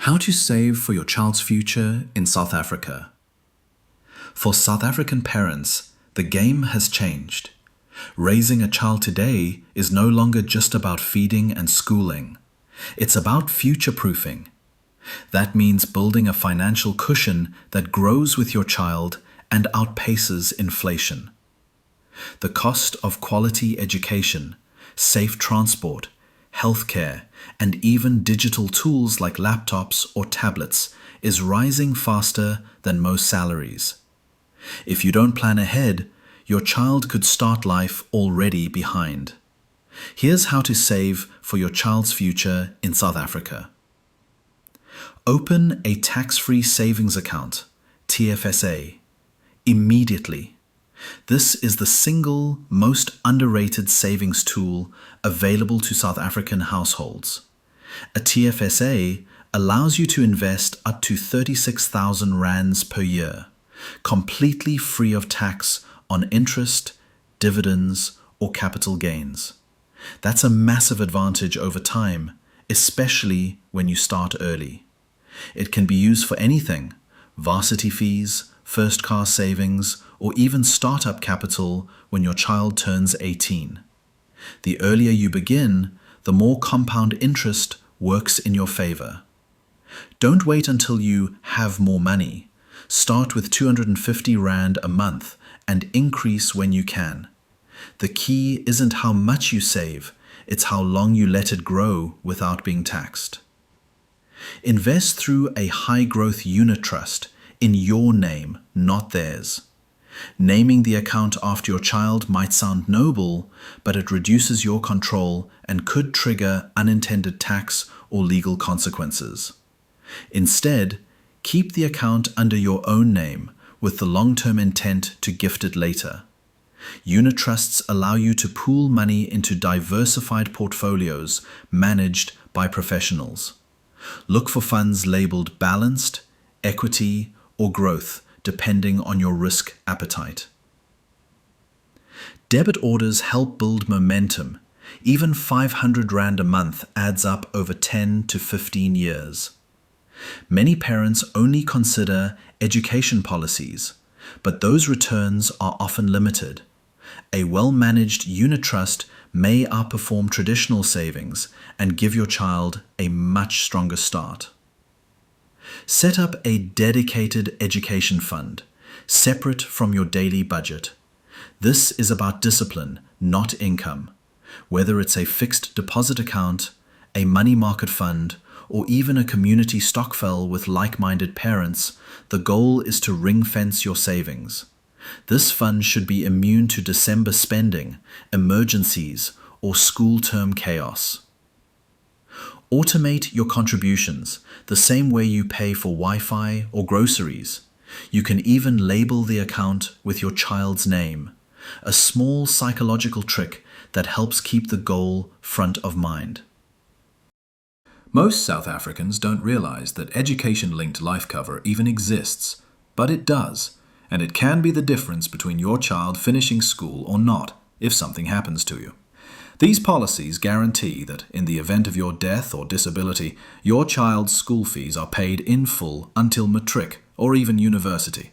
How to save for your child's future in South Africa. For South African parents, the game has changed. Raising a child today is no longer just about feeding and schooling. It's about future-proofing. That means building a financial cushion that grows with your child and outpaces inflation. The cost of quality education, safe transport, healthcare, and even digital tools like laptops or tablets is rising faster than most salaries. If you don't plan ahead, your child could start life already behind. Here's how to save for your child's future in South Africa. Open a tax-free savings account, TFSA, immediately. This is the single most underrated savings tool available to South African households. A TFSA allows you to invest up to 36,000 rands per year, completely free of tax on interest, dividends, or capital gains. That's a massive advantage over time, especially when you start early. It can be used for anything: varsity fees, first car savings, or even startup capital when your child turns 18. The earlier you begin, the more compound interest works in your favor. Don't wait until you have more money. Start with 250 Rand a month and increase when you can. The key isn't how much you save, it's how long you let it grow without being taxed. Invest through a high-growth unit trust in your name, not theirs. Naming the account after your child might sound noble, but it reduces your control and could trigger unintended tax or legal consequences. Instead, keep the account under your own name with the long-term intent to gift it later. Unit trusts allow you to pool money into diversified portfolios managed by professionals. Look for funds labeled balanced, equity, or growth, depending on your risk appetite. Debit orders help build momentum. Even 500 Rand a month adds up over 10 to 15 years. Many parents only consider education policies, but those returns are often limited. A well-managed unit trust may outperform traditional savings and give your child a much stronger start. Set up a dedicated education fund, separate from your daily budget. This is about discipline, not income. Whether it's a fixed deposit account, a money market fund, or even a community stokvel with like-minded parents, the goal is to ring-fence your savings. This fund should be immune to December spending, emergencies, or school term chaos. Automate your contributions the same way you pay for Wi-Fi or groceries. You can even label the account with your child's name, a small psychological trick that helps keep the goal front of mind. Most South Africans don't realize that education-linked life cover even exists, but it does, and it can be the difference between your child finishing school or not if something happens to you. These policies guarantee that in the event of your death or disability, your child's school fees are paid in full until matric or even university.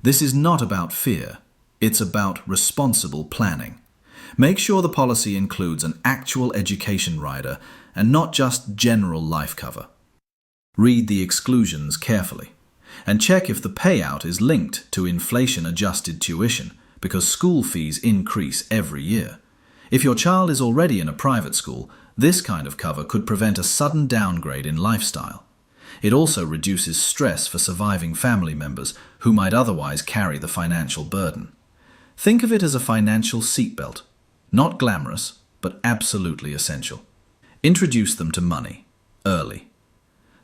This is not about fear, it's about responsible planning. Make sure the policy includes an actual education rider and not just general life cover. Read the exclusions carefully and check if the payout is linked to inflation-adjusted tuition, because school fees increase every year. If your child is already in a private school, this kind of cover could prevent a sudden downgrade in lifestyle. It also reduces stress for surviving family members who might otherwise carry the financial burden. Think of it as a financial seatbelt, not glamorous, but absolutely essential. Introduce them to money, early.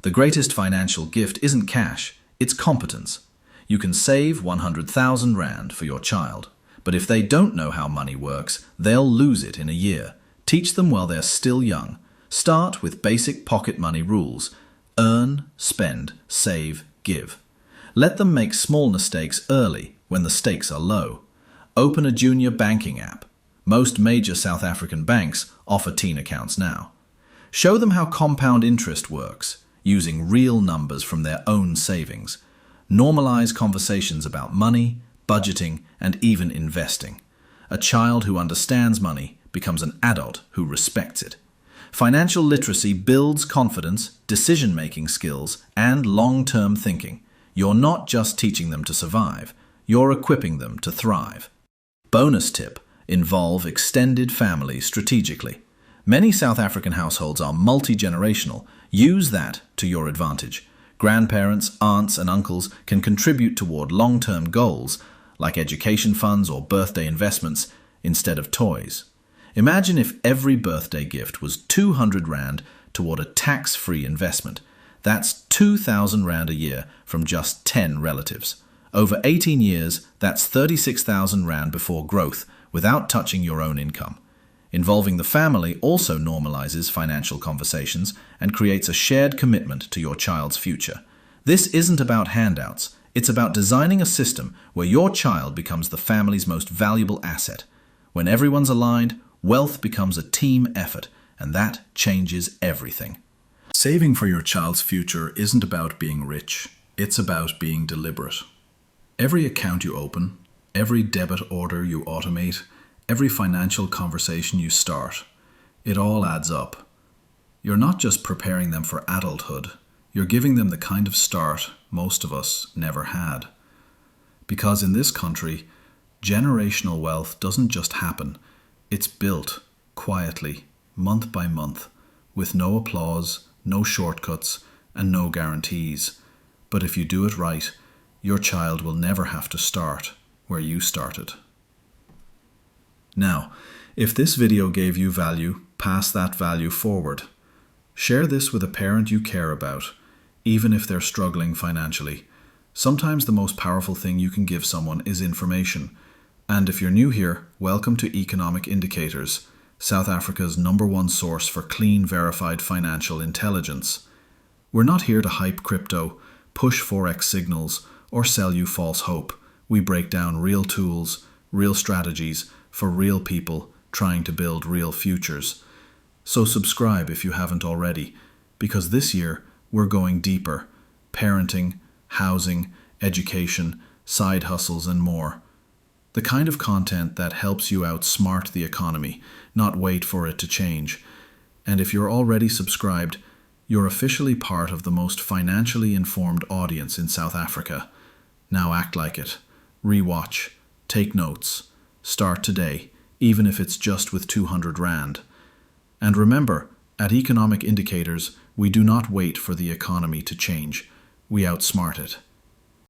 The greatest financial gift isn't cash, it's competence. You can save 100,000 Rand for your child, but if they don't know how money works, they'll lose it in a year. Teach them while they're still young. Start with basic pocket money rules. Earn, spend, save, give. Let them make small mistakes early when the stakes are low. Open a junior banking app. Most major South African banks offer teen accounts now. Show them how compound interest works. using real numbers from their own savings. Normalize conversations about money, budgeting, and even investing. A child who understands money becomes an adult who respects it. Financial literacy builds confidence, decision-making skills, and long-term thinking. You're not just teaching them to survive, you're equipping them to thrive. Bonus tip: involve extended families strategically. Many South African households are multi-generational. Use that to your advantage. Grandparents, aunts, and uncles can contribute toward long-term goals, like education funds or birthday investments, instead of toys. Imagine if every birthday gift was 200 Rand toward a tax-free investment. That's 2,000 Rand a year from just 10 relatives. Over 18 years, that's 36,000 Rand before growth, without touching your own income. Involving the family also normalizes financial conversations and creates a shared commitment to your child's future. This isn't about handouts. It's about designing a system where your child becomes the family's most valuable asset. When everyone's aligned, wealth becomes a team effort, and that changes everything. Saving for your child's future isn't about being rich. It's about being deliberate. Every account you open, every debit order you automate, every financial conversation you start, it all adds up. You're not just preparing them for adulthood, you're giving them the kind of start most of us never had. Because in this country, generational wealth doesn't just happen, it's built quietly, month by month, with no applause, no shortcuts, and no guarantees. But if you do it right, your child will never have to start where you started. Now, if this video gave you value, pass that value forward. Share this with a parent you care about, even if they're struggling financially. Sometimes the most powerful thing you can give someone is information. And if you're new here, welcome to Economic Indicators, South Africa's #1 source for clean, verified financial intelligence. We're not here to hype crypto, push Forex signals, or sell you false hope. We break down real tools, real strategies for real people trying to build real futures. So subscribe if you haven't already, because this year we're going deeper. Parenting, housing, education, side hustles, and more. The kind of content that helps you outsmart the economy, not wait for it to change. And if you're already subscribed, you're officially part of the most financially informed audience in South Africa. Now act like it. Rewatch. Take notes. Start today, even if it's just with 200 Rand. And remember, at Economic Indicators, we do not wait for the economy to change. We outsmart it.